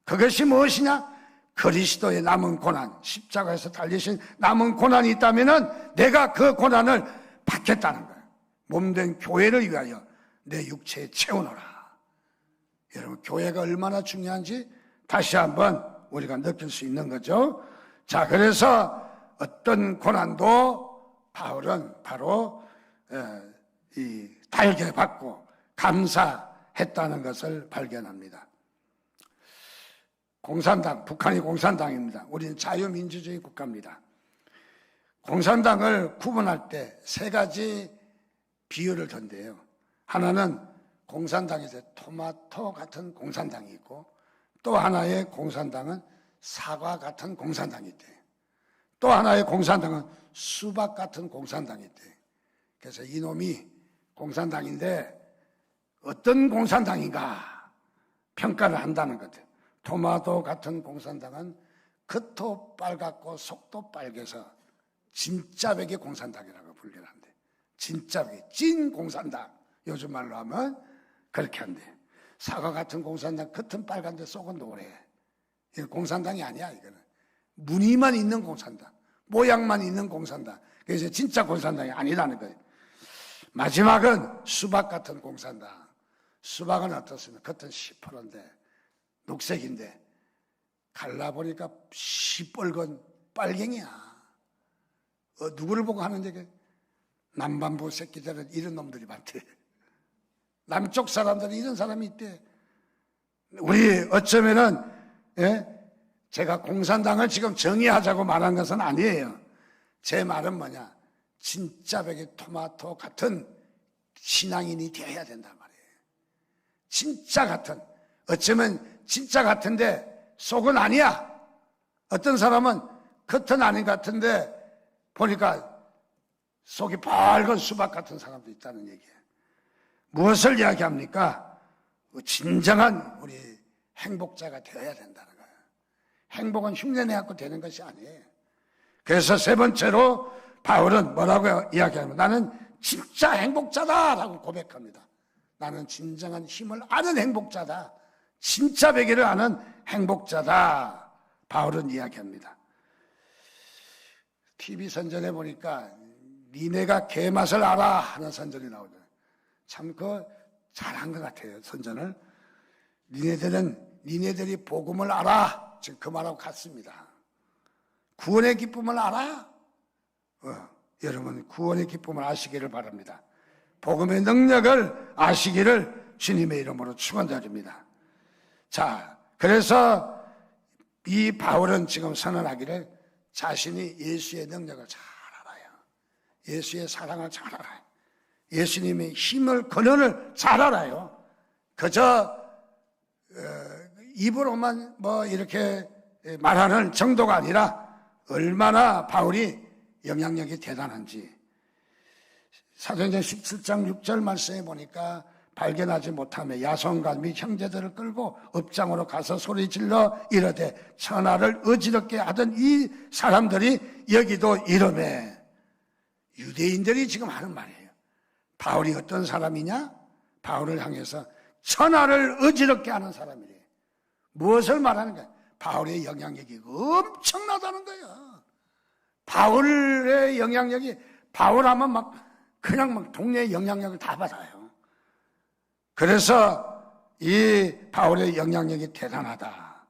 [SPEAKER 1] 그것이 무엇이냐? 그리스도의 남은 고난, 십자가에서 달리신 남은 고난이 있다면 내가 그 고난을 받겠다는 거예요. 몸된 교회를 위하여 내 육체에 채우노라. 여러분, 교회가 얼마나 중요한지 다시 한번 우리가 느낄 수 있는 거죠. 자, 그래서 어떤 고난도 바울은 바로 이 달게 받고 감사했다는 것을 발견합니다. 공산당, 북한이 공산당입니다. 우리는 자유민주주의 국가입니다. 공산당을 구분할 때 세 가지 비유를 던데요. 하나는 공산당에서 토마토 같은 공산당이 있고, 또 하나의 공산당은 사과 같은 공산당이 있대. 또 하나의 공산당은 수박 같은 공산당이 있대. 그래서 이놈이 공산당인데 어떤 공산당인가 평가를 한다는 거죠. 토마토 같은 공산당은 겉도 빨갛고 속도 빨개서 진짜배기 공산당이라고 불리는데, 진짜배기, 찐 공산당, 요즘 말로 하면 그렇게 한대. 사과 같은 공산당 겉은 빨간데 속은 노래. 이거 공산당이 아니야. 이거는 무늬만 있는 공산당, 모양만 있는 공산당. 그래서 진짜 공산당이 아니라는 거예요. 마지막은 수박 같은 공산당. 수박은 어떻습니까? 겉은 시퍼런데 녹색인데 갈라보니까 시뻘건 빨갱이야. 누구를 보고 하는데 남반부 새끼들은 이런 놈들이 많대. 남쪽 사람들은 이런 사람이 있대. 우리 어쩌면은 제가 공산당을 지금 정의하자고 말한 것은 아니에요. 제 말은 뭐냐, 진짜 백의 토마토 같은 신앙인이 되어야 된단 말이에요. 진짜 같은, 어쩌면 진짜 같은데 속은 아니야. 어떤 사람은 겉은 아닌 것 같은데 보니까 속이 밝은 수박 같은 사람도 있다는 얘기예요. 무엇을 이야기합니까? 진정한 우리 행복자가 되어야 된다는 거예요. 행복은 흉내내갖고 되는 것이 아니에요. 그래서 세 번째로 바울은 뭐라고 이야기하냐면, 나는 진짜 행복자다라고 고백합니다. 나는 진정한 힘을 아는 행복자다. 진짜 베개를 아는 행복자다. 바울은 이야기합니다. TV 선전에 보니까 니네가 개맛을 알아 하는 선전이 나오잖아요. 참 잘한 것 같아요. 선전을. 니네들이 복음을 알아. 지금 그 말하고 같습니다. 구원의 기쁨을 알아? 여러분 구원의 기쁨을 아시기를 바랍니다. 복음의 능력을 아시기를 주님의 이름으로 축원드립니다. 자, 그래서 이 바울은 지금 선언하기를 자신이 예수의 능력을 잘 알아요. 예수의 사랑을 잘 알아요. 예수님의 힘을, 근원을 잘 알아요. 그저 입으로만 이렇게 말하는 정도가 아니라 얼마나 바울이 영향력이 대단한지. 사도행전 17장 6절 말씀에 보니까 발견하지 못하며 야손과 및 형제들을 끌고 업장으로 가서 소리질러 이르되 천하를 어지럽게 하던 이 사람들이 여기도 이러매. 유대인들이 지금 하는 말이에요. 바울이 어떤 사람이냐? 바울을 향해서 천하를 어지럽게 하는 사람이래요. 무엇을 말하는 거야? 바울의 영향력이 엄청나다는 거예요. 바울의 영향력이, 바울하면 그냥 동네의 영향력을 다 받아요. 그래서 이 바울의 영향력이 대단하다.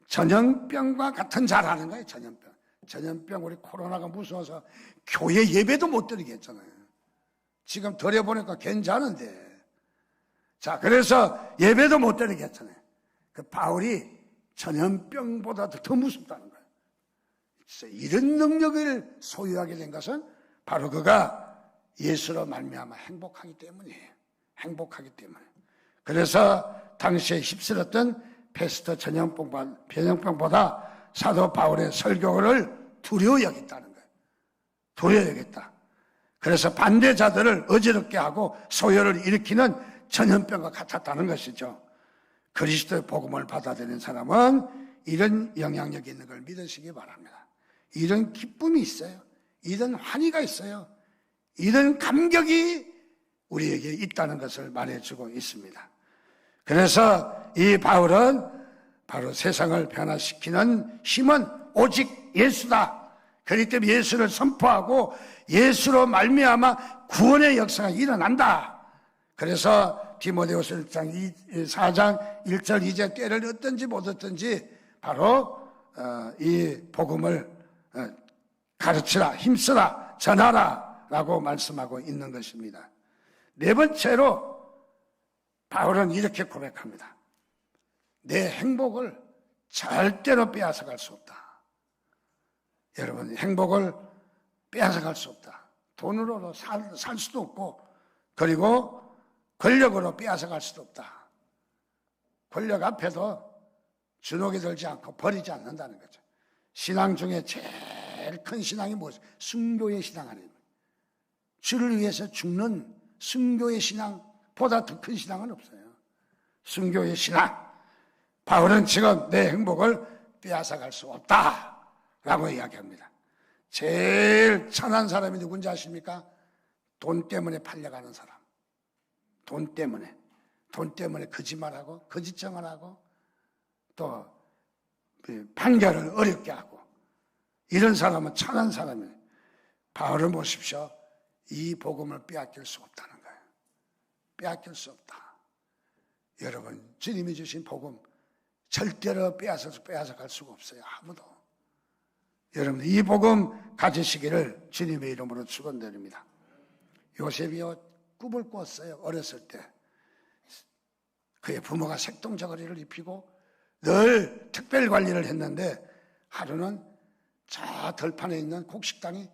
[SPEAKER 1] 전염병과 같은 잘하는 거예요. 전염병 우리 코로나가 무서워서 교회 예배도 못 드리게 했잖아요. 지금 드려보니까 괜찮은데. 자, 그래서 예배도 못 드리게 했잖아요. 그 바울이 전염병보다도 더 무섭다는 거예요. 이런 능력을 소유하게 된 것은 바로 그가 예수로 말미암아 행복하기 때문이에요. 행복하기 때문에. 그래서 당시에 휩쓸었던 패스트 전염병보다 사도 바울의 설교를 두려워 여겼다는 거예요. 두려워 여겼다. 그래서 반대자들을 어지럽게 하고 소요를 일으키는 전염병과 같았다는 것이죠. 그리스도의 복음을 받아들이는 사람은 이런 영향력이 있는 걸 믿으시기 바랍니다. 이런 기쁨이 있어요. 이런 환희가 있어요. 이런 감격이 우리에게 있다는 것을 말해주고 있습니다. 그래서 이 바울은 바로 세상을 변화시키는 힘은 오직 예수다. 그렇기 때문에 예수를 선포하고 예수로 말미암아 구원의 역사가 일어난다. 그래서 디모데후서 4장 1절 2절 때를 얻든지 못 얻든지 바로 이 복음을 가르치라, 힘쓰라, 전하라 라고 말씀하고 있는 것입니다. 네 번째로 바울은 이렇게 고백합니다. 내 행복을 절대로 빼앗아갈 수 없다. 여러분, 행복을 빼앗아갈 수 없다. 돈으로 살 수도 없고, 그리고 권력으로 빼앗아갈 수도 없다. 권력 앞에도 주눅이 들지 않고 버리지 않는다는 거죠. 신앙 중에 제일 큰 신앙이 무엇이에요? 순교의 신앙 아닙니까? 주를 위해서 죽는 순교의 신앙보다 더 큰 신앙은 없어요. 순교의 신앙. 바울은 지금 내 행복을 빼앗아갈 수 없다라고 이야기합니다. 제일 천한 사람이 누군지 아십니까? 돈 때문에 팔려가는 사람. 돈 때문에 거짓말하고 거짓정을 하고 또 판결을 어렵게 하고 이런 사람은 천한 사람이에요. 바울을 보십시오. 이 복음을 빼앗길 수 없다는 거예요. 빼앗길 수 없다. 여러분, 주님이 주신 복음 절대로 빼앗아갈 수가 없어요. 아무도. 여러분, 이 복음 가지시기를 주님의 이름으로 축원드립니다. 요셉이요, 꿈을 꿨어요. 어렸을 때. 그의 부모가 색동저고리를 입히고 늘 특별 관리를 했는데 하루는 저 들판에 있는 곡식당이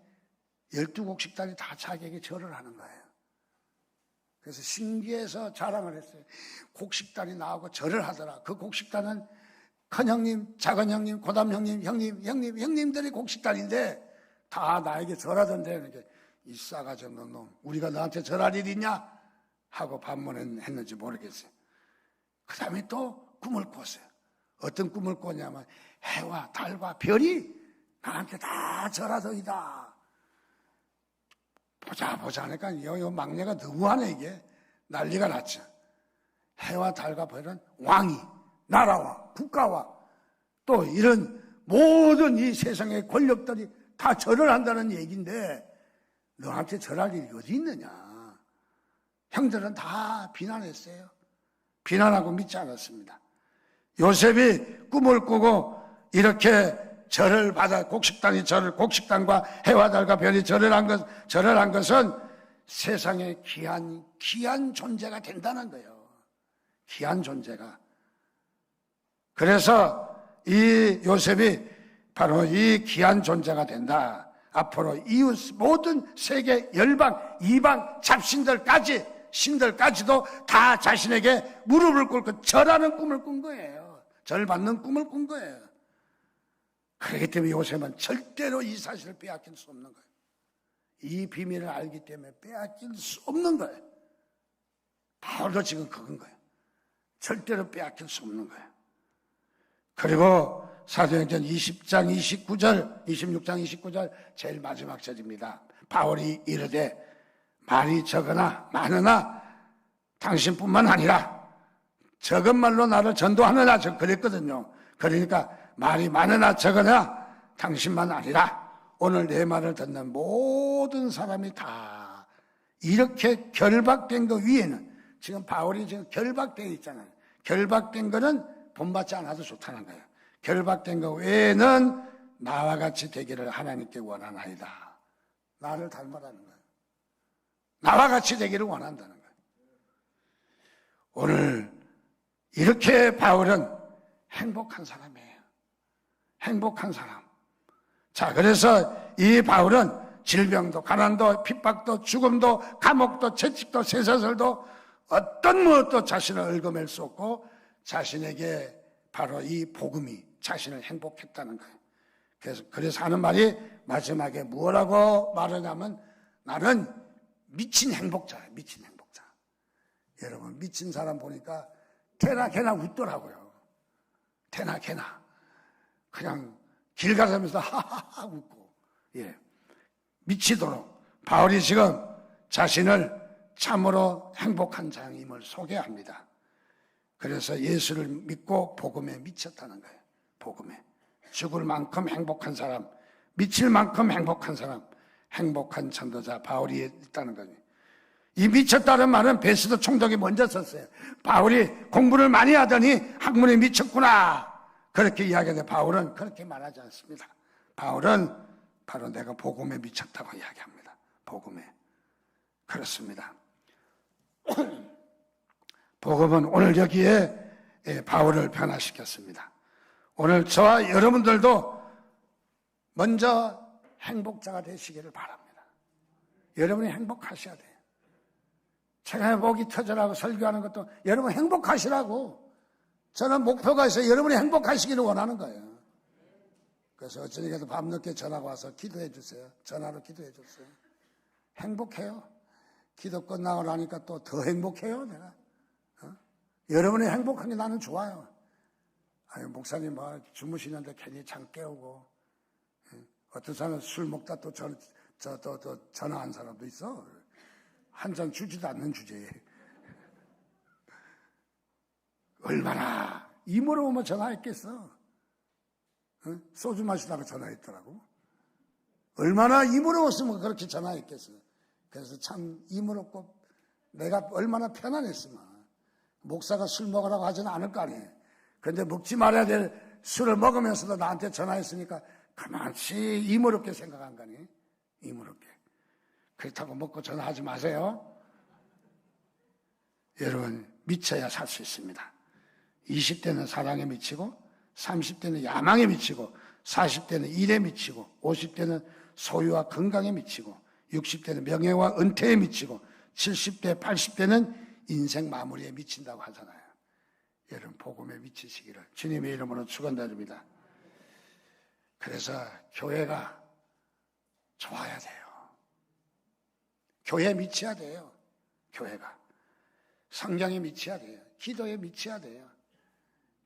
[SPEAKER 1] 12곡식당이 다 자기에게 절을 하는 거예요. 그래서 신기해서 자랑을 했어요. 곡식단이 나오고 절을 하더라. 그 곡식단은 큰형님, 작은형님, 고담형님, 형님들이 곡식단인데 다 나에게 절하던데. 그러니까 이 싸가지 없는 놈, 우리가 너한테 절할 일 있냐? 하고 반문했는지 모르겠어요. 그 다음에 또 꿈을 꿨어요. 어떤 꿈을 꿨냐면 해와 달과 별이 나한테 다 절하더이다. 보자 하니까 요 막내가 너무하네. 이게 난리가 났죠. 해와 달과 별은 왕이, 나라와 국가와 또 이런 모든 이 세상의 권력들이 다 절을 한다는 얘기인데 너한테 절할 일이 어디 있느냐. 형들은 다 비난했어요. 비난하고 믿지 않았습니다. 요셉이 꿈을 꾸고 이렇게 절을 받아 곡식단이 곡식단과 해와 달과 별이 절을 한 것은 세상의 귀한 존재가 된다는 거예요. 귀한 존재가. 그래서 이 요셉이 바로 이 귀한 존재가 된다. 앞으로 이웃 모든 세계 열방, 이방, 잡신들까지 신들까지도 다 자신에게 무릎을 꿇고 절하는 꿈을 꾼 거예요. 절 받는 꿈을 꾼 거예요. 그렇기 때문에 요셉은 절대로 이 사실을 빼앗길 수 없는 거예요. 이 비밀을 알기 때문에 빼앗길 수 없는 거예요. 바울도 지금 그건 거예요. 절대로 빼앗길 수 없는 거예요. 그리고 사도행전 20장 29절, 26장 29절 제일 마지막 절입니다. 바울이 이르되 말이 적으나 많으나 당신뿐만 아니라 적은 말로 나를 전도하느냐 저 그랬거든요. 그러니까 말이 많으나 적으나 당신만 아니라 오늘 내 말을 듣는 모든 사람이 다 이렇게 결박된 거 위에는 지금 바울이 지금 결박되어 있잖아요. 결박된 거는 본받지 않아도 좋다는 거예요. 결박된 거 외에는 나와 같이 되기를 하나님께 원하나이다. 나를 닮아라는 거예요. 나와 같이 되기를 원한다는 거예요. 오늘 이렇게 바울은 행복한 사람이에요. 행복한 사람. 자, 그래서 이 바울은 질병도 가난도 핍박도 죽음도 감옥도 채찍도 쇠사슬도 어떤 무엇도 자신을 얽어맬 수 없고 자신에게 바로 이 복음이 자신을 행복했다는 거예요. 그래서 하는 말이 마지막에 뭐라고 말하냐면 나는 미친 행복자예요. 미친 행복자. 여러분 미친 사람 보니까 개나 웃더라고요. 개나 그냥 길 가면서 하하하 웃고. 예. 미치도록 바울이 지금 자신을 참으로 행복한 자임을 소개합니다. 그래서 예수를 믿고 복음에 미쳤다는 거예요. 복음에. 죽을 만큼 행복한 사람, 미칠 만큼 행복한 사람, 행복한 전도자 바울이 있다는 거예요. 이 미쳤다는 말은 베스도 총독이 먼저 썼어요. 바울이 공부를 많이 하더니 학문에 미쳤구나. 그렇게 이야기하는데 바울은 그렇게 말하지 않습니다. 바울은 바로 내가 복음에 미쳤다고 이야기합니다. 복음에. 그렇습니다. 복음은 오늘 여기에 바울을 변화시켰습니다. 오늘 저와 여러분들도 먼저 행복자가 되시기를 바랍니다. 여러분이 행복하셔야 돼요. 제가 목이 터져라고 설교하는 것도 여러분 행복하시라고. 저는 목표가 있어요. 여러분이 행복하시기를 원하는 거예요. 그래서 어쩌니까도 밤늦게 전화가 와서 기도해 주세요. 전화로 기도해 줬어요. 행복해요. 기도 끝나고 나니까 또 더 행복해요, 내가. 여러분이 행복한 게 나는 좋아요. 아유, 목사님 뭐 주무시는데 괜히 잠 깨우고. 어떤 사람은 술 먹다 또 전화한 사람도 있어. 한 잔 주지도 않는 주제에. 얼마나 이모로 오면 전화했겠어. 소주 마시다가 전화했더라고. 얼마나 이모로웠으면 그렇게 전화했겠어. 그래서 참 이모롭고 내가 얼마나 편안했으면. 목사가 술 먹으라고 하지는 않을 거 아니에요. 그런데 먹지 말아야 될 술을 먹으면서도 나한테 전화했으니까 가만히 이모롭게 생각한 거 아니에요. 이모롭게. 그렇다고 먹고 전화하지 마세요. 여러분 미쳐야 살 수 있습니다. 20대는 사랑에 미치고 30대는 야망에 미치고 40대는 일에 미치고 50대는 소유와 건강에 미치고 60대는 명예와 은퇴에 미치고 70대, 80대는 인생 마무리에 미친다고 하잖아요. 여러분 복음에 미치시기를 주님의 이름으로 축원드립니다. 그래서 교회가 좋아야 돼요. 교회에 미쳐야 돼요. 교회가. 성경에 미쳐야 돼요. 기도에 미쳐야 돼요.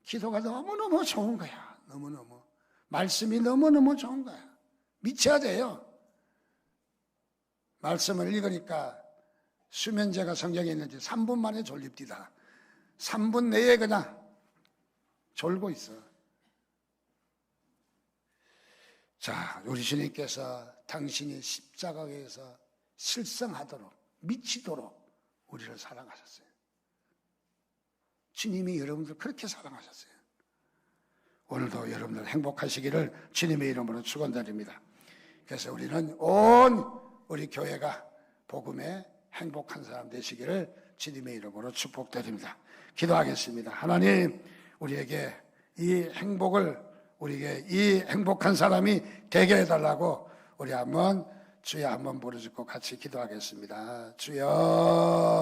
[SPEAKER 1] 기도가 너무너무 좋은 거야. 너무너무. 말씀이 너무너무 좋은 거야. 미쳐야 돼요. 말씀을 읽으니까 수면제가 성경에 있는지 3분 만에 졸립디다. 3분 내에 그냥 졸고 있어. 자, 우리 주님께서 당신이 십자가에서 실성하도록 미치도록 우리를 사랑하셨어요. 주님이 여러분들 그렇게 사랑하셨어요. 오늘도 여러분들 행복하시기를 주님의 이름으로 축원드립니다. 그래서 우리는 온 우리 교회가 복음에 행복한 사람 되시기를 주님의 이름으로 축복드립니다. 기도하겠습니다. 하나님, 우리에게 이 행복을, 우리에게 이 행복한 사람이 되게 해달라고 우리 한번 주여 한번 부르짖고 같이 기도하겠습니다. 주여.